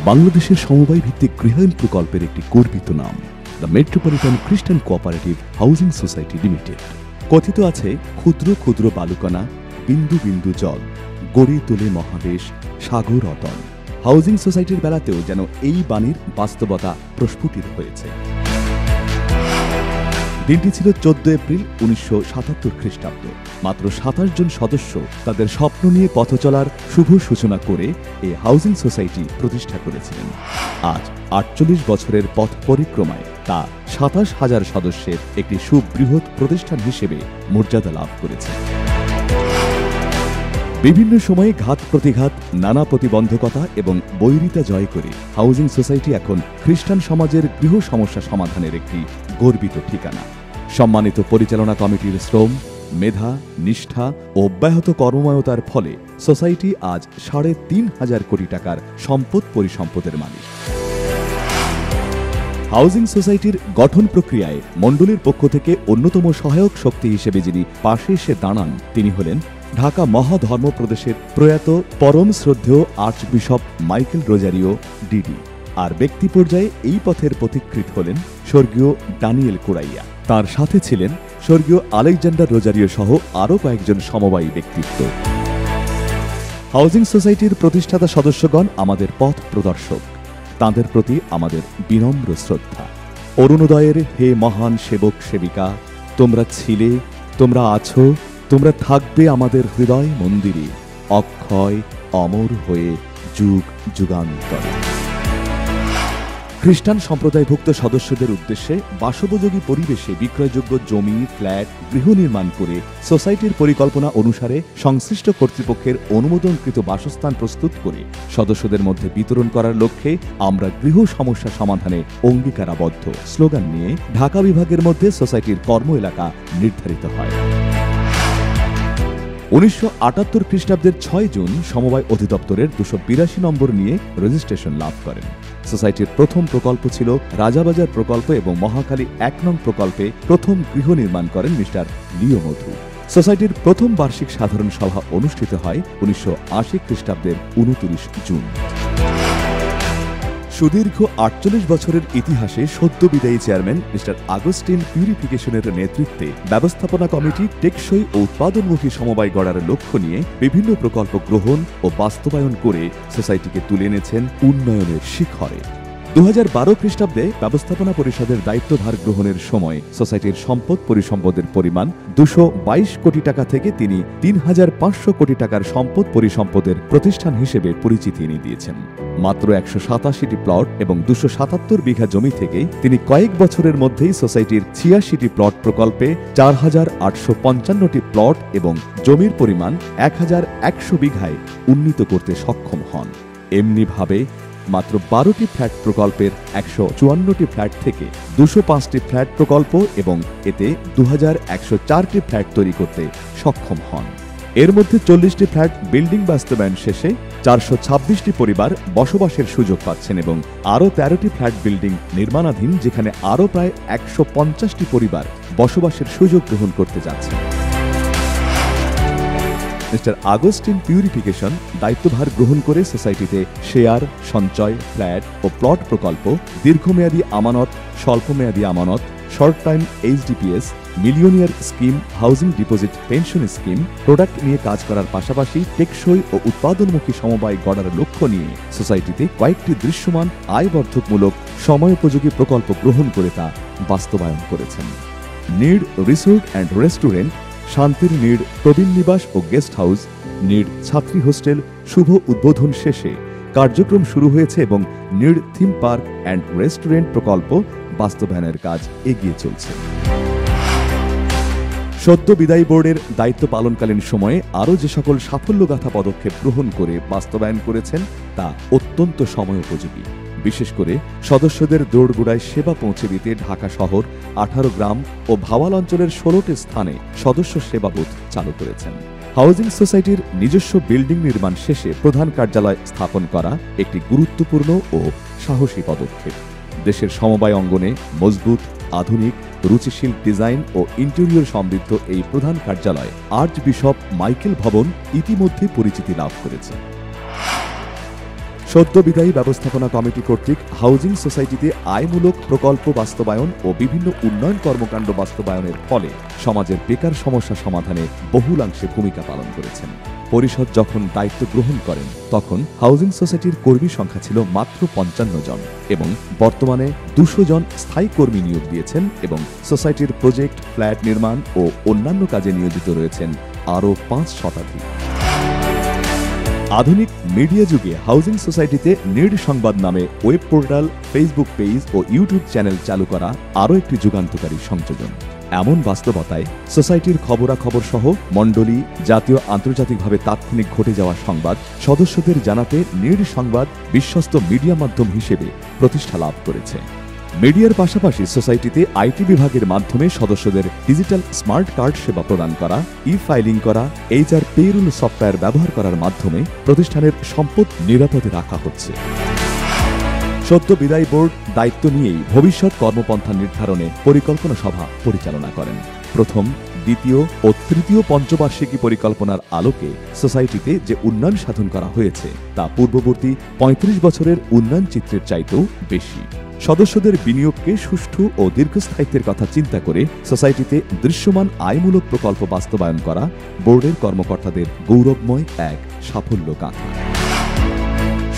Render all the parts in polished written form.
বাংলাদেশের সমবায় ভিত্তিক গৃহায়ণ প্রকল্পের একটি গর্বিত নাম দ্য মেট্রোপলিটন খ্রিস্টান কোঅপারেটিভ হাউজিং সোসাইটি লিমিটেড। কথিত আছে, ক্ষুদ্র ক্ষুদ্র বালুকণা, বিন্দু বিন্দু জল, গড়ে তোলে মহাদেশ, সাগর অতল। হাউজিং সোসাইটির বেলাতেও যেন এই বাণীর বাস্তবতা প্রস্ফুটিত হয়েছে। দিনটি ছিল 14 এপ্রিল 1977 খ্রিস্টাব্দ। মাত্র 27 জন সদস্য তাদের স্বপ্ন নিয়ে পথ চলার শুভ সূচনা করে এই হাউজিং সোসাইটি প্রতিষ্ঠা করেছিলেন। আজ 48 বছরের পথ পরিক্রমায় তা 27,000 সদস্যের একটি সুবৃহৎ প্রতিষ্ঠান হিসেবে মর্যাদা লাভ করেছে। বিভিন্ন সময়ে ঘাত প্রতিঘাত, নানা প্রতিবন্ধকতা এবং বৈরিতা জয় করে হাউজিং সোসাইটি এখন খ্রিস্টান সমাজের গৃহ সমস্যা সমাধানের একটি গর্বিত ঠিকানা। সম্মানিত পরিচালনা কমিটির শ্রম, মেধা, নিষ্ঠা ও অব্যাহত কর্মময়তার ফলে সোসাইটি আজ 3.5 কোটি টাকার সম্পদ পরিসম্পদের মালিক। হাউজিং সোসাইটির গঠন প্রক্রিয়ায় মণ্ডলীর পক্ষ থেকে অন্যতম সহায়ক শক্তি হিসেবে যিনি পাশে এসে দাঁড়ান তিনি হলেন ঢাকা মহাধর্ম প্রদেশের প্রয়াত পরম শ্রদ্ধেয় আর্চবিশপ মাইকেল রোজারিও ডিডি। আর ব্যক্তি পর্যায়ে এই পথের পথিকৃৎ হলেন স্বর্গীয় ডানিয়েল কুরাইয়া। তার সাথে ছিলেন স্বর্গীয় আলেকজান্ডার রোজারিও সহ আরও কয়েকজন সমবায়ী ব্যক্তিত্ব। হাউজিং সোসাইটির প্রতিষ্ঠাতা সদস্যগণ আমাদের পথ প্রদর্শক। তাঁদের প্রতি আমাদের বিনম্র শ্রদ্ধা। অরুণোদয়ের হে মহান সেবক সেবিকা, তোমরা ছিলে, তোমরা আছো, তোমরা থাকবে আমাদের হৃদয় মন্দিরে, অক্ষয় অমর হয়ে যুগ যুগান্তরে। খ্রিস্টান সম্প্রদায়ভুক্ত সদস্যদের উদ্দেশ্যে বাসোপযোগী পরিবেশে বিক্রয়যোগ্য জমি, ফ্ল্যাট, গৃহ নির্মাণ করে সোসাইটির পরিকল্পনা অনুসারে সংশ্লিষ্ট কর্তৃপক্ষের অনুমোদনকৃত বাসস্থান প্রস্তুত করে সদস্যদের মধ্যে বিতরণ করার লক্ষ্যে আমরা গৃহ সমস্যা সমাধানে অঙ্গীকারাবদ্ধ স্লোগান নিয়ে ঢাকা বিভাগের মধ্যে সোসাইটির কর্ম এলাকা নির্ধারিত হয়। 1978 খ্রিস্টাব্দের 6 জুন সমবায় অধিদপ্তরের 282 নম্বর নিয়ে রেজিস্ট্রেশন লাভ করেন। সোসাইটির প্রথম প্রকল্প ছিল রাজাবাজার প্রকল্প এবং মহাখালী 1 নং প্রকল্পে প্রথম গৃহ নির্মাণ করেন মিস্টার লিও মধু। সোসাইটির প্রথম বার্ষিক সাধারণ সভা অনুষ্ঠিত হয় 1980 খ্রিস্টাব্দের 29 জুন। সুদীর্ঘ 48 বছরের ইতিহাসে সদ্য বিদায়ী চেয়ারম্যান মিস্টার আগস্টিন পিউরিফিকেশনের নেতৃত্বে ব্যবস্থাপনা কমিটি টেকসই ও উৎপাদনমুখী সমবায় গড়ার লক্ষ্য নিয়ে বিভিন্ন প্রকল্প গ্রহণ ও বাস্তবায়ন করে সোসাইটিকে তুলে এনেছেন উন্নয়নের শিখরে। 2012 খ্রিস্টাব্দে ব্যবস্থাপনা পরিষদের দায়িত্বভার গ্রহণের সময় সোসাইটির সম্পদ পরিসম্পদের পরিমাণ 222 কোটি টাকা থেকে তিনি 3,500 কোটি টাকার সম্পদ পরিসম্পদের প্রতিষ্ঠান হিসেবে পরিচিতি এনে দিয়েছেন। মাত্র 187টি প্লট এবং 277 বিঘা জমি থেকে তিনি কয়েক বছরের মধ্যেই সোসাইটির 86টি প্লট প্রকল্পে 4,855টি প্লট এবং জমির পরিমাণ 1,100 বিঘায় উন্নীত করতে সক্ষম হন। এমনিভাবে মাত্র 12টি ফ্ল্যাট প্রকল্পের 154টি ফ্ল্যাট থেকে 205টি ফ্ল্যাট প্রকল্প এবং এতে 2,104টি ফ্ল্যাট তৈরি করতে সক্ষম হন। এর মধ্যে 40টি ফ্ল্যাট বিল্ডিং বাস্তবায়ন শেষে 426টি পরিবার বসবাসের সুযোগ পাচ্ছেন এবং আরও 13টি ফ্ল্যাট বিল্ডিং নির্মাণাধীন, যেখানে আরও প্রায় 150টি পরিবার বসবাসের সুযোগ গ্রহণ করতে যাচ্ছে। মিস্টার আগস্টিন পিউরিফিকেশন দায়িত্বভার গ্রহণ করে সোসাইটিতে শেয়ার, সঞ্চয়, ফ্ল্যাট ও প্লট প্রকল্প, দীর্ঘমেয়াদী আমানত, স্বল্পমেয়াদী আমানত, short time HDPS, millionaire scheme, housing deposit pension scheme product নিয়ে কাজ করার পাশাপাশি টেকসই ও উৎপাদনমুখী সমবায় গড়ার লক্ষ্য নিয়ে সোসাইটিতে কয়েকটি দৃশ্যমান আয়বর্ধকমূলক সময়োপযোগী প্রকল্প গ্রহণ করে তা বাস্তবায়ন করেছেন। নিড রিসোর্ট অ্যান্ড রেস্টুরেন্ট, শান্তির নিড প্রবীণ নিবাস ও গেস্ট হাউস, নিড ছাত্রী হোস্টেল শুভ উদ্বোধন শেষে কার্যক্রম শুরু হয়েছে এবং need theme park and restaurant প্রকল্প বাস্তবায়নের কাজ এগিয়ে চলছে। সদ্য বিদায়ী বোর্ডের দায়িত্ব পালনকালীন সময়ে আরও যে সকল সাফল্যগাথা পদক্ষেপ গ্রহণ করে বাস্তবায়ন করেছেন তা অত্যন্ত সময়োপযোগী। বিশেষ করে সদস্যদের দোরগোড়ায় সেবা পৌঁছে দিতে ঢাকা শহর, 18 গ্রাম ও ভাওয়াল অঞ্চলের 16টি স্থানে সদস্য সেবা বুথ চালু করেছেন। হাউজিং সোসাইটির নিজস্ব বিল্ডিং নির্মাণ শেষে প্রধান কার্যালয় স্থাপন করা একটি গুরুত্বপূর্ণ ও সাহসী পদক্ষেপ। দেশের সমবায় অঙ্গনে মজবুত, আধুনিক, রুচিশীল ডিজাইন ও ইন্টেরিয়র সমৃদ্ধ এই প্রধান কার্যালয় আর্চবিশপ মাইকেল ভবন ইতিমধ্যে পরিচিতি লাভ করেছে। সদ্য বিদায়ী ব্যবস্থাপনা কমিটি কর্তৃক হাউজিং সোসাইটিতে আয়মূলক প্রকল্প বাস্তবায়ন ও বিভিন্ন উন্নয়ন কর্মকাণ্ড বাস্তবায়নের ফলে সমাজের বেকার সমস্যা সমাধানে বহুলাংশে ভূমিকা পালন করেছেন। পরিষদ যখন দায়িত্ব গ্রহণ করেন তখন হাউজিং সোসাইটির কর্মী সংখ্যা ছিল মাত্র ৫৫ জন এবং বর্তমানে ২০০ জন স্থায়ী কর্মী নিয়োগ দিয়েছেন এবং সোসাইটির প্রজেক্ট, ফ্ল্যাট নির্মাণ ও অন্যান্য কাজে নিয়োজিত রয়েছেন আরও ৫ শতাধিক। আধুনিক মিডিয়া যুগে হাউজিং সোসাইটিতে নিড সংবাদ নামে ওয়েব পোর্টাল, ফেসবুক পেজ ও ইউটিউব চ্যানেল চালু করা আরও একটি যুগান্তকারী সংযোজন। এমন বাস্তবতায় সোসাইটির খবরাখবর সহ মণ্ডলী, জাতীয় আন্তর্জাতিকভাবে তাৎক্ষণিক ঘটে যাওয়া সংবাদ সদস্যদের জানাতে নিড সংবাদ বিশ্বস্ত মিডিয়া মাধ্যম হিসেবে প্রতিষ্ঠা লাভ করেছে। মিডিয়ার পাশাপাশি সোসাইটিতে আইটি বিভাগের মাধ্যমে সদস্যদের ডিজিটাল স্মার্ট কার্ড সেবা প্রদান করা, ই-ফাইলিং করা, HR পেরোল সফটওয়্যার ব্যবহার করার মাধ্যমে প্রতিষ্ঠানের সম্পদ নিরাপদে রাখা হচ্ছে। সদ্য বিদায়ী বোর্ড দায়িত্ব নিয়েই ভবিষ্যৎ কর্মপন্থা নির্ধারণে পরিকল্পনা সভা পরিচালনা করেন। প্রথম, দ্বিতীয় ও তৃতীয় পঞ্চবার্ষিকী পরিকল্পনার আলোকে সোসাইটিতে যে উন্নয়ন সাধন করা হয়েছে তা পূর্ববর্তী ৩৫ বছরের উন্নয়ন চিত্রের চাইতেও বেশি। সদস্যদের বিনিয়োগকে সুষ্ঠু ও দীর্ঘস্থায়িত্বের কথা চিন্তা করে সোসাইটিতে দৃশ্যমান আয়মূলক প্রকল্প বাস্তবায়ন করা বোর্ডের কর্মকর্তাদের গৌরবময় এক সাফল্য গাথা।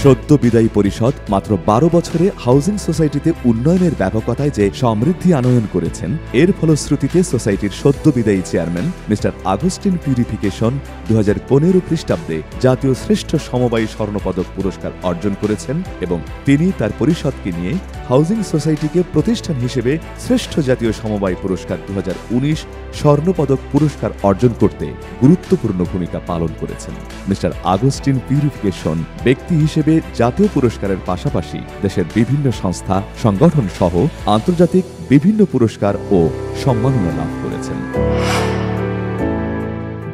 সদ্য বিদায়ী পরিষদ মাত্র ১২ বছরে হাউজিং সোসাইটিতে উন্নয়নের ব্যাপকতায় যে সমৃদ্ধি আনয়ন করেছেন, এর ফলশ্রুতিতে সোসাইটির সদ্য বিদায়ী চেয়ারম্যান মিস্টার আগস্টিন পিউরিফিকেশন ২০১৫ খ্রিস্টাব্দে জাতীয় শ্রেষ্ঠ সমবায়ী স্বর্ণপদক পুরস্কার অর্জন করেছেন এবং তিনি তার পরিষদকে নিয়ে হাউজিং সোসাইটিকে প্রতিষ্ঠান হিসেবে শ্রেষ্ঠ জাতীয় সমবায় পুরস্কার ২০১৯ স্বর্ণপদক পুরস্কার অর্জন করতে গুরুত্বপূর্ণ ভূমিকা পালন করেছেন। মিস্টার আগস্টিন পিউরিফিকেশন ব্যক্তি হিসেবে জাতীয় পুরস্কারের পাশাপাশি দেশের বিভিন্ন সংস্থা, সংগঠন সহ আন্তর্জাতিক বিভিন্ন পুরস্কার ও সম্মাননা লাভ করেছেন।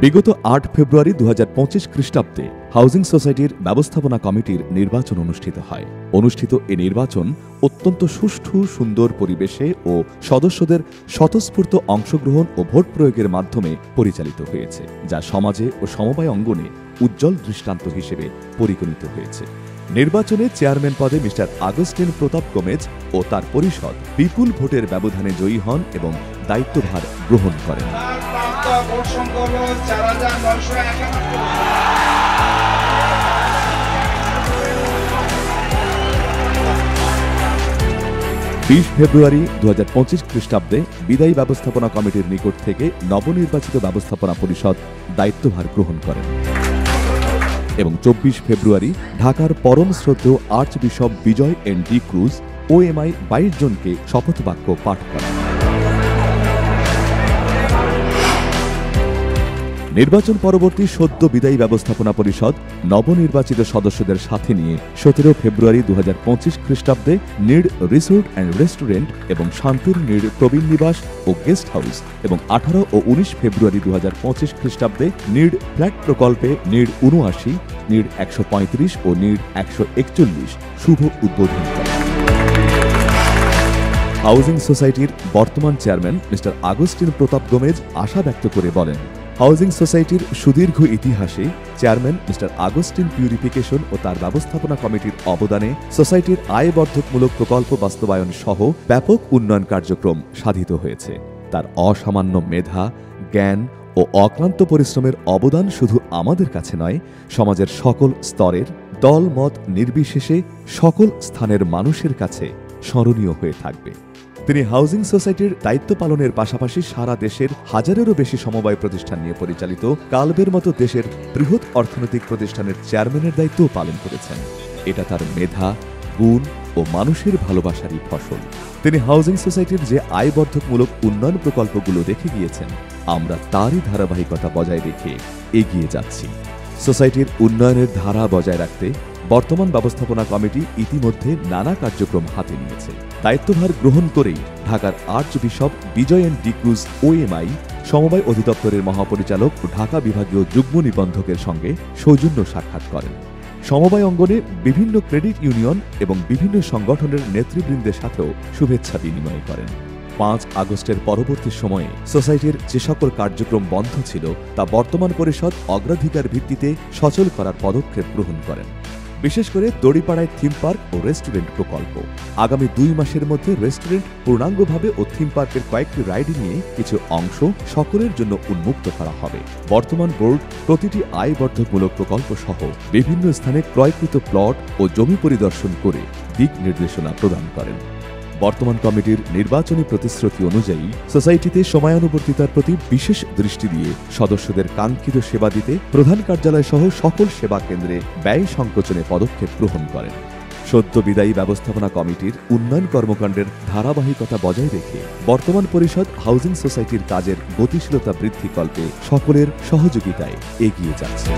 বিগত ৮ ফেব্রুয়ারি ২০২৫ খ্রিস্টাব্দে হাউজিং সোসাইটির ব্যবস্থাপনা কমিটির নির্বাচন অনুষ্ঠিত হয়। অনুষ্ঠিত এ নির্বাচন অত্যন্ত সুষ্ঠু, সুন্দর পরিবেশে ও সদস্যদের স্বতঃস্ফূর্ত অংশগ্রহণ ও ভোট প্রয়োগের মাধ্যমে পরিচালিত হয়েছে, যা সমাজে ও সমবায় অঙ্গনে উজ্জ্বল দৃষ্টান্ত হিসেবে পরিগণিত হয়েছে। নির্বাচনে চেয়ারম্যান পদে মিস্টার আগস্টিন প্রতাপ গোমেজ ও তার পরিষদ বিপুল ভোটের ব্যবধানে জয়ী হন এবং দায়িত্বভার গ্রহণ করেন। ২০ ফেব্রুয়ারি ২০২৫ খ্রিস্টাব্দে বিদায়ী ব্যবস্থাপনা কমিটির নিকট থেকে নবনির্বাচিত ব্যবস্থাপনা পরিষদ দায়িত্বভার গ্রহণ করেন এবং ২৪ ফেব্রুয়ারি ঢাকার পরম শ্রদ্ধেয় আর্চবিশপ বিজয় এন ডি ক্রুজ OMI ২২ জনকে শপথবাক্য পাঠ করেন। নির্বাচন পরবর্তী সদ্য বিদায়ী ব্যবস্থাপনা পরিষদ নবনির্বাচিত সদস্যদের সাথে নিয়ে ১৭ ফেব্রুয়ারি ২০২৫ খ্রিস্টাব্দে নিড রিসোর্ট অ্যান্ড রেস্টুরেন্ট এবং শান্তির নিড প্রবীণ নিবাস ও গেস্ট হাউস এবং ১৮ ও ১৯ ফেব্রুয়ারি ২০২৫ খ্রিস্টাব্দে নিড ফ্ল্যাট প্রকল্পে নিড ৭৯, নিড ১৩৫ ও নিড ১৪১ শুভ উদ্বোধন করেন। হাউজিং সোসাইটির বর্তমান চেয়ারম্যান মিস্টার আগস্টিন প্রতাপ গোমেজ আশা ব্যক্ত করে বলেন, হাউজিং সোসাইটির সুদীর্ঘ ইতিহাসে চেয়ারম্যান মিস্টার আগস্টিন পিউরিফিকেশন ও তার ব্যবস্থাপনা কমিটির অবদানে সোসাইটির আয়বর্ধকমূলক প্রকল্প বাস্তবায়ন সহ ব্যাপক উন্নয়ন কার্যক্রম সাধিত হয়েছে। তার অসামান্য মেধা, জ্ঞান ও অক্লান্ত পরিশ্রমের অবদান শুধু আমাদের কাছে নয়, সমাজের সকল স্তরের, দল মত নির্বিশেষে সকল স্থানের মানুষের কাছে স্মরণীয় হয়ে থাকবে। তিনি হাউজিং সোসাইটির দায়িত্ব পালনের পাশাপাশি সারা দেশের হাজারেরও বেশি সমবায় প্রতিষ্ঠান নিয়ে পরিচালিত কালবের মতো দেশের বৃহৎ অর্থনৈতিক প্রতিষ্ঠানের চেয়ারম্যানের দায়িত্বও পালন করেছেন। এটা তার মেধা, গুণ ও মানুষের ভালোবাসারই ফসল। তিনি হাউজিং সোসাইটির যে আয়বর্ধকমূলক উন্নয়ন প্রকল্পগুলো রেখে গিয়েছেন, আমরা তারই ধারাবাহিকতা বজায় রেখে এগিয়ে যাচ্ছি। সোসাইটির উন্নয়নের ধারা বজায় রাখতে বর্তমান ব্যবস্থাপনা কমিটি ইতিমধ্যে নানা কার্যক্রম হাতে নিয়েছে। দায়িত্বভার গ্রহণ করেই ঢাকার আর্চবিশপ বিজয় এন ডি ক্রুজ OMI সমবায় অধিদপ্তরের মহাপরিচালক ও ঢাকা বিভাগীয় যুগ্ম নিবন্ধকের সঙ্গে সৌজন্য সাক্ষাৎ করেন। সমবায় অঙ্গনে বিভিন্ন ক্রেডিট ইউনিয়ন এবং বিভিন্ন সংগঠনের নেতৃবৃন্দের সাথেও শুভেচ্ছা বিনিময় করেন। ৫ আগস্টের পরবর্তী সময়ে সোসাইটির যে সকল কার্যক্রম বন্ধ ছিল তা বর্তমান পরিষদ অগ্রাধিকার ভিত্তিতে সচল করার পদক্ষেপ গ্রহণ করেন। বিশেষ করে দড়িপাড়ায় থিম পার্ক ও রেস্টুরেন্ট প্রকল্প। আগামী 2 মাসের মধ্যে রেস্টুরেন্ট পূর্ণাঙ্গভাবে ও থিম পার্কের কয়েকটি রাইড নিয়ে কিছু অংশ সকলের জন্য উন্মুক্ত করা হবে। বর্তমান বোর্ড প্রতিটি আয়বর্ধকমূলক প্রকল্প সহ বিভিন্ন স্থানে ক্রয়কৃত প্লট ও জমি পরিদর্শন করে দিক নির্দেশনা প্রদান করেন। বর্তমান কমিটির নির্বাচনী প্রতিশ্রুতি অনুযায়ী সোসাইটিতে সময়ানুবর্তিতার প্রতি বিশেষ দৃষ্টি দিয়ে সদস্যদের কাঙ্ক্ষিত সেবা দিতে প্রধান কার্যালয় সহ সকল সেবা কেন্দ্রে ব্যয় সংকোচনে পদক্ষেপ গ্রহণ করেন। সদ্য বিদায়ী ব্যবস্থাপনা কমিটির উন্নয়ন কর্মকাণ্ডের ধারাবাহিকতা বজায় রেখে বর্তমান পরিষদ হাউজিং সোসাইটির কাজের গতিশীলতা বৃদ্ধিকল্পে সকলের সহযোগিতায় এগিয়ে যাচ্ছে।